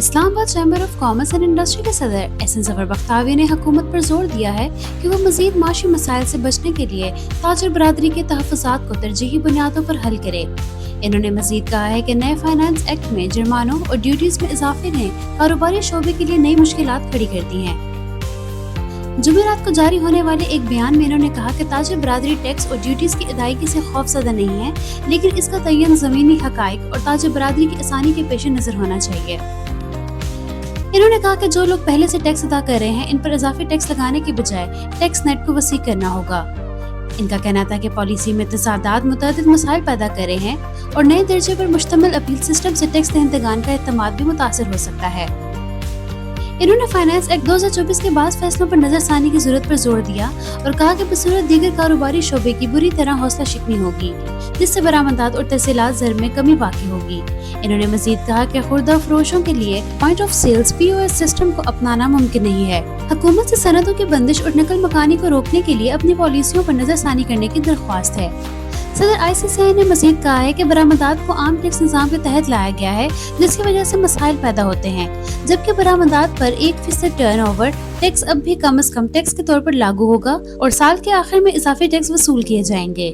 اسلام آباد chamber of commerce and industry کے صدر احسن ظفر بختاوی نے حکومت پر زور دیا ہے کہ وہ مزید معاشی مسائل سے بچنے کے لیے تاجر برادری کے تحفظات کو ترجیحی بنیادوں پر حل کرے۔ انہوں نے مزید کہا ہے کہ نئے فائنانس ایکٹ میں جرمانوں اور ڈیوٹیز میں اضافے نے کاروباری شعبے کے لیے نئی مشکلات کھڑی کر دی ہیں۔ جمعرات کو جاری ہونے والے ایک بیان میں انہوں نے کہا کہ تاجر برادری ٹیکس اور ڈیوٹیز کی ادائیگی سے خوف زدہ نہیں ہے، لیکن اس کا تعین زمینی حقائق اور تاجر برادری کی آسانی کے پیش نظر ہونا چاہیے۔ انہوں نے کہا کہ جو لوگ پہلے سے ٹیکس ادا کر رہے ہیں ان پر اضافی ٹیکس لگانے کے بجائے ٹیکس نیٹ کو وسیع کرنا ہوگا۔ ان کا کہنا تھا کہ پالیسی میں تصادات متعدد مسائل پیدا کر رہے ہیں اور نئے درجے پر مشتمل اپیل سسٹم سے ٹیکس دہندگان کا اعتماد بھی متاثر ہو سکتا ہے۔ انہوں نے فائنانس ایکٹ 2024 کے بعض فیصلوں پر نظر ثانی کی ضرورت پر زور دیا اور کہا کہ بصورت دیگر کاروباری شعبے کی بری طرح حوصلہ شکنی ہوگی، جس سے برآمدات اور ترسیلات زر میں کمی واقع ہوگی۔ انہوں نے مزید کہا کہ خوردہ فروشوں کے لیے point of sales POS system کو اپنانا ممکن نہیں ہے۔ حکومت سے صنعتوں کی بندش اور نقل مکانی کو روکنے کے لیے اپنی پالیسیوں پر نظر ثانی کرنے کی درخواست ہے۔ صدر ICCI نے مزید کہا ہے کہ برآمدات کو عام ٹیکس نظام کے تحت لایا گیا ہے، جس کی وجہ سے مسائل پیدا ہوتے ہیں، جبکہ برآمدات پر 1% ٹرن اوور ٹیکس اب بھی کم از کم ٹیکس کے طور پر لاگو ہوگا اور سال کے آخر میں اضافی ٹیکس وصول کیے جائیں گے۔